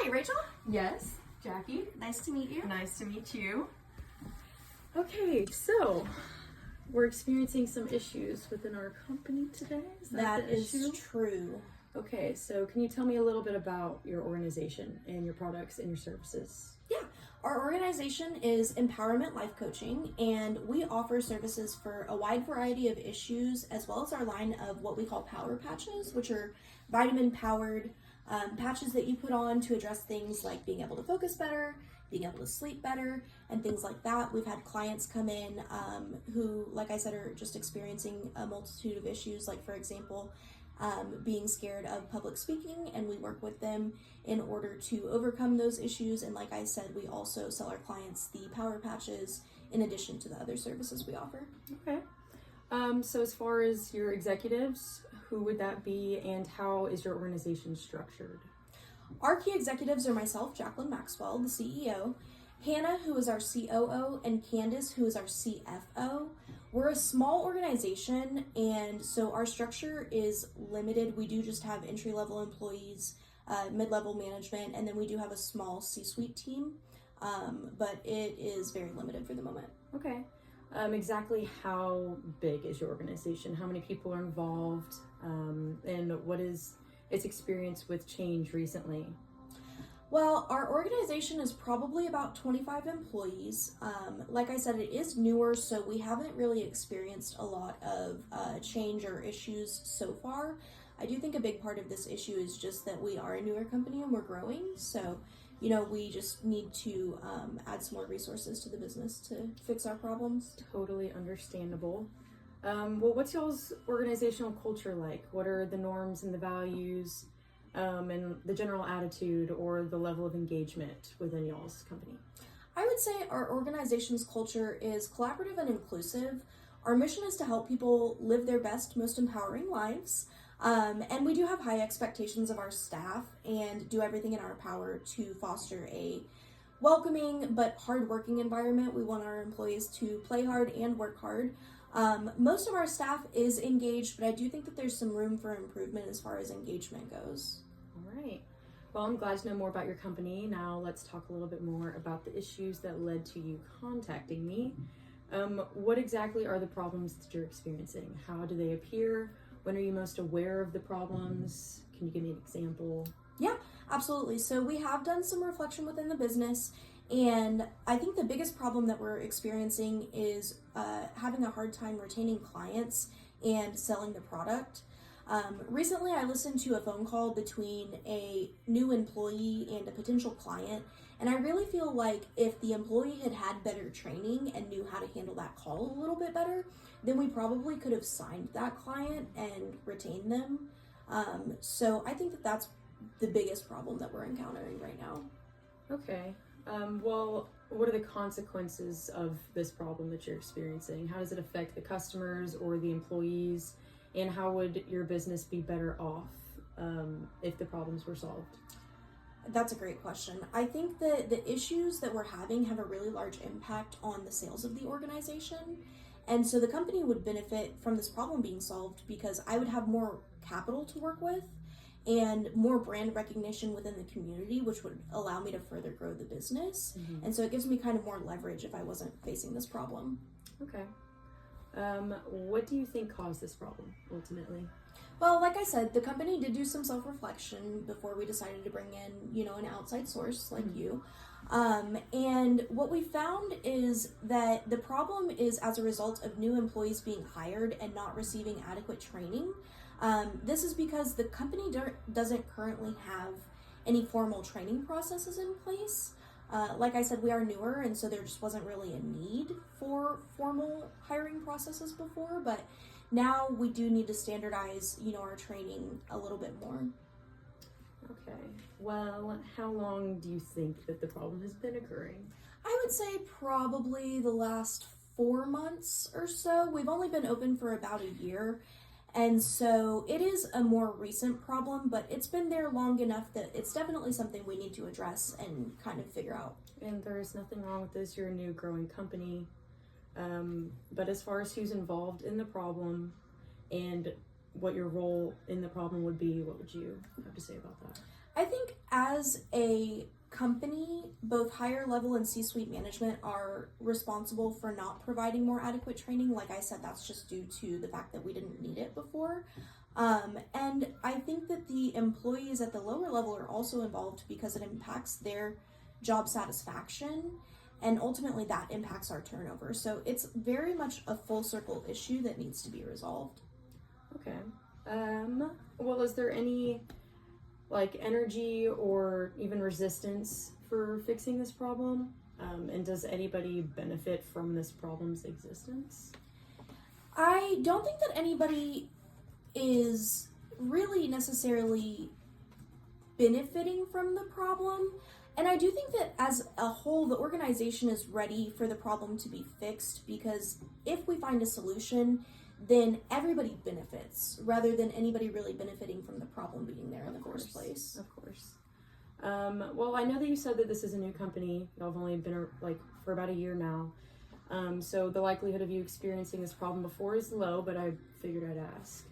Hi, Rachel. Yes, Jackie. Nice to meet you. Nice to meet you. Okay, so we're experiencing some issues within our company today. That the is issue? true. Okay, so can you tell me a little bit about your organization and your products and your services? Yeah, our organization is Empowerment Life Coaching, and we offer services for a wide variety of issues, as well as our line of what we call power patches, which are vitamin-powered patches that you put on to address things like being able to focus better, being able to sleep better, and things like that. We've had clients come in who, like I said, are just experiencing a multitude of issues, like, for example, being scared of public speaking, and we work with them in order to overcome those issues. And like I said, we also sell our clients the power patches in addition to the other services we offer. Okay. So as far as your executives, who would that be, and how is your organization structured? Our key executives are myself, Jacqueline Maxwell, the CEO, Hannah, who is our COO, and Candace, who is our CFO. We're a small organization, and so our structure is limited. We do just have entry-level employees, mid-level management, and then we do have a small C-suite team, but it is very limited for the moment. Okay. Exactly how big is your organization? How many people are involved? And what is its experience with change recently? Well, our organization is probably about 25 employees. Like I said, it is newer, so we haven't really experienced a lot of change or issues so far. I do think a big part of this issue is just that we are a newer company and we're growing. So, we just need to add some more resources to the business to fix our problems. Totally understandable. Well, what's y'all's organizational culture like? What are the norms and the values? And the general attitude or the level of engagement within y'all's company? I would say our organization's culture is collaborative and inclusive. Our mission is to help people live their best, most empowering lives. And we do have high expectations of our staff and do everything in our power to foster a welcoming but hardworking environment. We want our employees to play hard and work hard. Most of our staff is engaged, but I do think that there's some room for improvement as far as engagement goes. All right. Well, I'm glad to know more about your company. Now let's talk a little bit more about the issues that led to you contacting me. What exactly are the problems that you're experiencing? How do they appear? When are you most aware of the problems? Can you give me an example? Yeah, absolutely. So we have done some reflection within the business, and I think the biggest problem that we're experiencing is having a hard time retaining clients and selling the product. Recently, I listened to a phone call between a new employee and a potential client, and I really feel like if the employee had had better training and knew how to handle that call a little bit better, then we probably could have signed that client and retained them. So I think that that's the biggest problem that we're encountering right now. Okay. Well, what are the consequences of this problem that you're experiencing? How does it affect the customers or the employees? And how would your business be better off if the problems were solved? That's a great question. I think that the issues that we're having have a really large impact on the sales of the organization. And so the company would benefit from this problem being solved because I would have more capital to work with and more brand recognition within the community, which would allow me to further grow the business. Mm-hmm. And so it gives me kind of more leverage if I wasn't facing this problem. Okay. What do you think caused this problem ultimately? Well, like I said, the company did do some self-reflection before we decided to bring in, an outside source like you. And what we found is that the problem is as a result of new employees being hired and not receiving adequate training. This is because the company doesn't currently have any formal training processes in place. Like I said, we are newer, and so there just wasn't really a need for formal hiring processes before, but now we do need to standardize, our training a little bit more. Okay. Well, how long do you think that the problem has been occurring? I would say probably the last 4 months or so. We've only been open for about a year, and so it is a more recent problem, but it's been there long enough that it's definitely something we need to address and kind of figure out. And there's nothing wrong with this. You're a new growing company. But as far as who's involved in the problem and what your role in the problem would be, what would you have to say about that? I think As a company, both higher level and C-suite management are responsible for not providing more adequate training. Like I said, that's just due to the fact that we didn't need it before. And I think that the employees at the lower level are also involved because it impacts their job satisfaction, and ultimately that impacts our turnover. So it's very much a full circle issue that needs to be resolved. Okay. Well, is there any like energy or even resistance for fixing this problem? And does anybody benefit from this problem's existence? I don't think that anybody is really necessarily benefiting from the problem. And I do think that as a whole, the organization is ready for the problem to be fixed, because if we find a solution, then everybody benefits rather than anybody really benefiting from the problem being there in the first place. Of course. Well, I know that you said that this is a new company. Y'all have only been for about a year now. So the likelihood of you experiencing this problem before is low, but I figured I'd ask.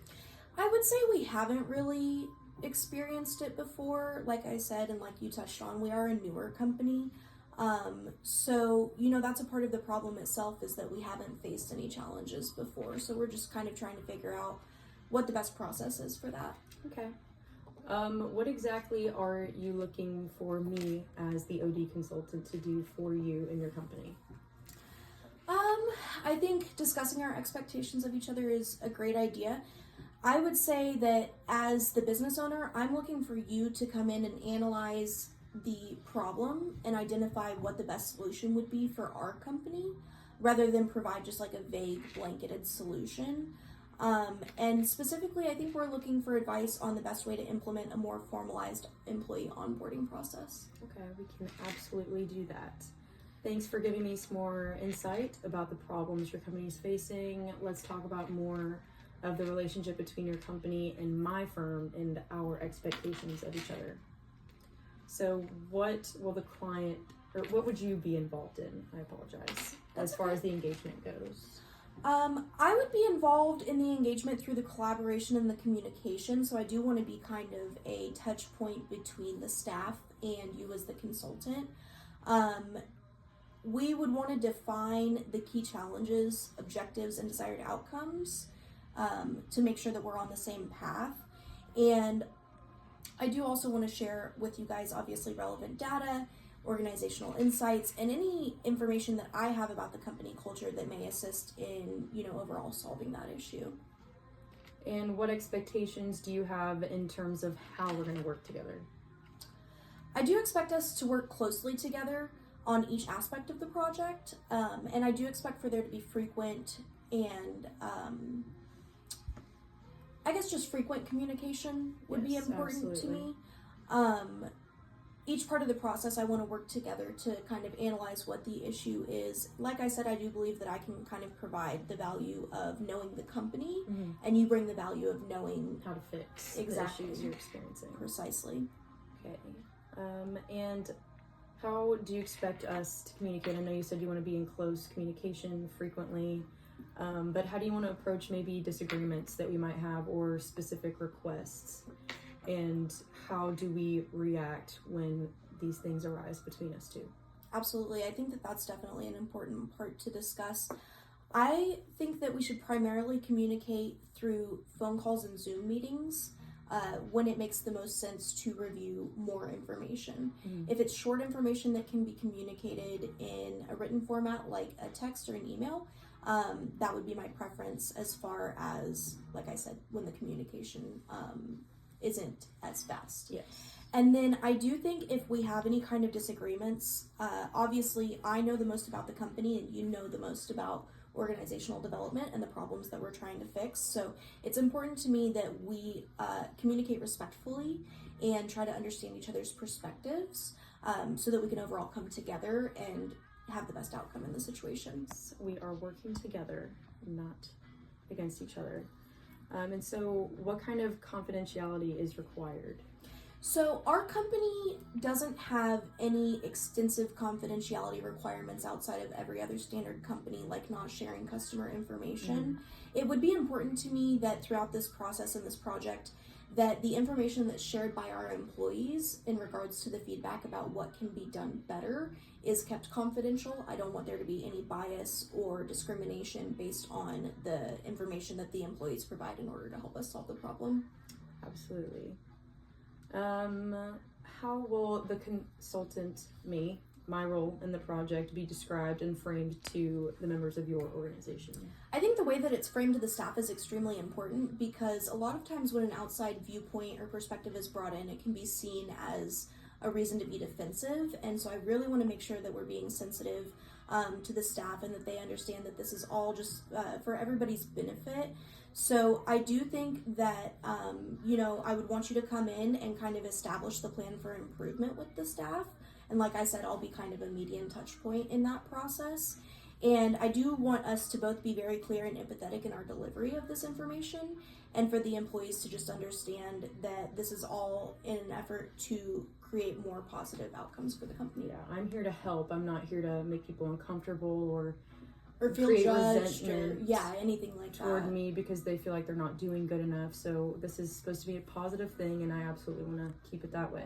I would say we haven't really experienced it before. Like I said, and like you touched on, we are a newer company. So, that's a part of the problem itself, is that we haven't faced any challenges before. So we're just kind of trying to figure out what the best process is for that. Okay. What exactly are you looking for me as the OD consultant to do for you in your company? I think discussing our expectations of each other is a great idea. I would say that as the business owner, I'm looking for you to come in and analyze the problem and identify what the best solution would be for our company, rather than provide just like a vague blanketed solution. And specifically, I think we're looking for advice on the best way to implement a more formalized employee onboarding process. Okay, we can absolutely do that. Thanks for giving me some more insight about the problems your company is facing. Let's talk about more of the relationship between your company and my firm and our expectations of each other. So what will the client, or what would you be involved in? I apologize. As far as the engagement goes. I would be involved in the engagement through the collaboration and the communication. So I do want to be kind of a touch point between the staff and you as the consultant. We would want to define the key challenges, objectives, and desired outcomes to make sure that we're on the same path. And I do also want to share with you guys, obviously, relevant data, organizational insights, and any information that I have about the company culture that may assist in, overall solving that issue. And what expectations do you have in terms of how we're going to work together? I do expect us to work closely together on each aspect of the project, and I do expect for there to be frequent and I guess just frequent communication would be important to me. Each part of the process, I want to work together to kind of analyze what the issue is. Like I said, I do believe that I can kind of provide the value of knowing the company, and you bring the value of knowing how to fix exactly the issues you're experiencing. Precisely. Okay. And how do you expect us to communicate? I know you said you want to be in close communication frequently, but how do you want to approach maybe disagreements that we might have or specific requests? And how do we react when these things arise between us two? Absolutely. I think that that's definitely an important part to discuss. I think that we should primarily communicate through phone calls and Zoom meetings when it makes the most sense to review more information. If it's short information that can be communicated in a written format like a text or an email, that would be my preference, as far as, like I said, when the communication isn't as fast. Yes. And then I do think if we have any kind of disagreements, obviously I know the most about the company and you know the most about organizational development and the problems that we're trying to fix. So it's important to me that we communicate respectfully and try to understand each other's perspectives, so that we can overall come together and have the best outcome in the situation. We are working together, not against each other. And so what kind of confidentiality is required? So our company doesn't have any extensive confidentiality requirements outside of every other standard company, like not sharing customer information. It would be important to me that throughout this process and this project that the information that's shared by our employees in regards to the feedback about what can be done better is kept confidential. I don't want there to be any bias or discrimination based on the information that the employees provide in order to help us solve the problem. Absolutely. How will the consultant, my role in the project, be described and framed to the members of your organization? I think the way that it's framed to the staff is extremely important, because a lot of times when an outside viewpoint or perspective is brought in, it can be seen as a reason to be defensive. And so I really want to make sure that we're being sensitive to the staff, and that they understand that this is all just for everybody's benefit. So I do think that, I would want you to come in and kind of establish the plan for improvement with the staff. And like I said, I'll be kind of a median touch point in that process. And I do want us to both be very clear and empathetic in our delivery of this information, and for the employees to just understand that this is all in an effort to create more positive outcomes for the company. Yeah, I'm here to help. I'm not here to make people uncomfortable or feel create judged, resentment or anything like toward that. me because they feel like they're not doing good enough. So this is supposed to be a positive thing, and I absolutely want to keep it that way.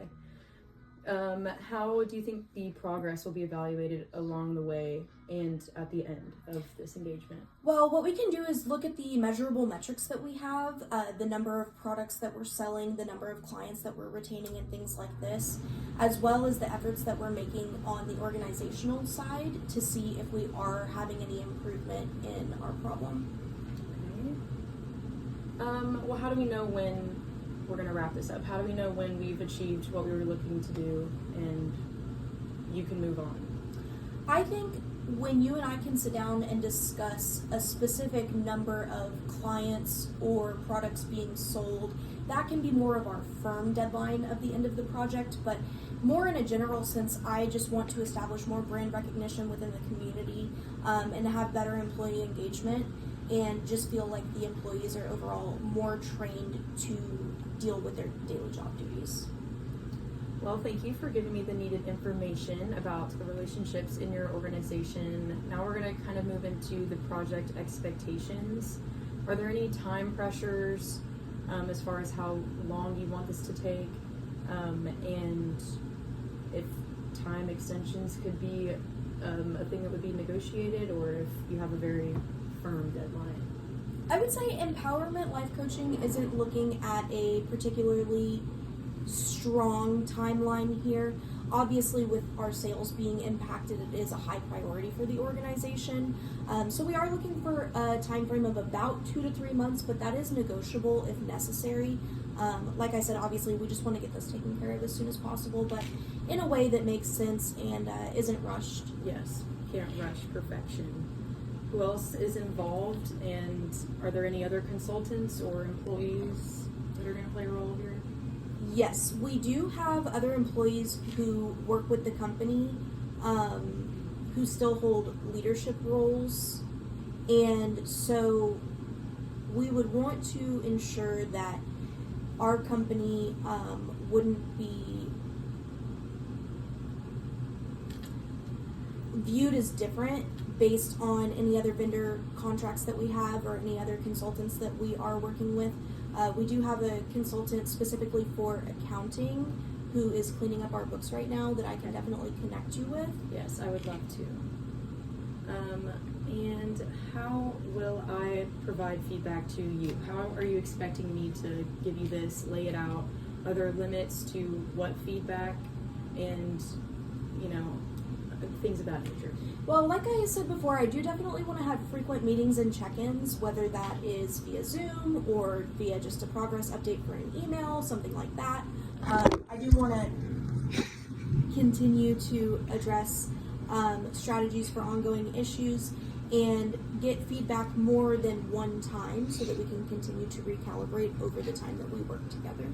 How do you think the progress will be evaluated along the way and at the end of this engagement? Well, what we can do is look at the measurable metrics that we have, the number of products that we're selling, the number of clients that we're retaining, and things like this, as well as the efforts that we're making on the organizational side to see if we are having any improvement in our problem. Okay. Well, how do we know when we're going to wrap this up? How do we know when we've achieved what we were looking to do and you can move on? I think when you and I can sit down and discuss a specific number of clients or products being sold, that can be more of our firm deadline of the end of the project. But more in a general sense, I just want to establish more brand recognition within the community, and have better employee engagement, and just feel like the employees are overall more trained to deal with their daily job duties. Well, thank you for giving me the needed information about the relationships in your organization. Now we're going to kind of move into the project expectations. Are there any time pressures as far as how long you want this to take, and if time extensions could be a thing that would be negotiated, or if you have a very firm deadline? I would say empowerment life coaching isn't looking at a particularly strong timeline here. Obviously, with our sales being impacted, it is a high priority for the organization. So we are looking for a time frame of about 2 to 3 months, but that is negotiable if necessary. Like I said, obviously, we just want to get this taken care of as soon as possible, but in a way that makes sense and isn't rushed. Yes, can't rush perfection. Who else is involved, and are there any other consultants or employees that are going to play a role here? Yes, we do have other employees who work with the company, who still hold leadership roles, and so we would want to ensure that our company wouldn't be viewed as different based on any other vendor contracts that we have or any other consultants that we are working with. We do have a consultant specifically for accounting who is cleaning up our books right now that I can definitely connect you with. Yes, I would love to. And how will I provide feedback to you? How are you expecting me to give you this, lay it out? Are there limits to what feedback and, things of that nature? Well, like I said before, I do definitely want to have frequent meetings and check-ins, whether that is via Zoom or via just a progress update for an email, something like that. I do want to continue to address strategies for ongoing issues and get feedback more than one time so that we can continue to recalibrate over the time that we work together.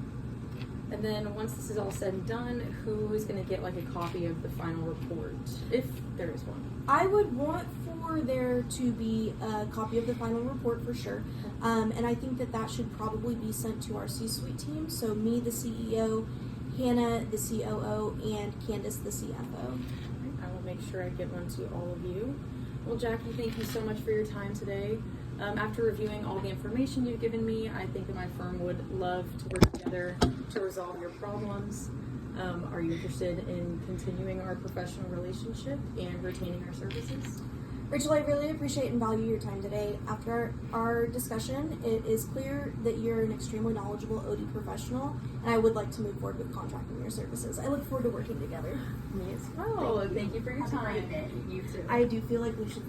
And then once this is all said and done, who is going to get a copy of the final report, if there is one? I would want for there to be a copy of the final report for sure. And I think that should probably be sent to our C-suite team. So me, the CEO, Hannah, the COO, and Candace, the CFO. I will make sure I get one to all of you. Well, Jackie, thank you so much for your time today. After reviewing all the information you've given me, I think that my firm would love to work together to resolve your problems. Are you interested in continuing our professional relationship and retaining our services? Rachel, I really appreciate and value your time today. After our discussion, it is clear that you're an extremely knowledgeable OD professional, and I would like to move forward with contracting your services. I look forward to working together. Me as well. Thank you for your time. You too. I do feel like we should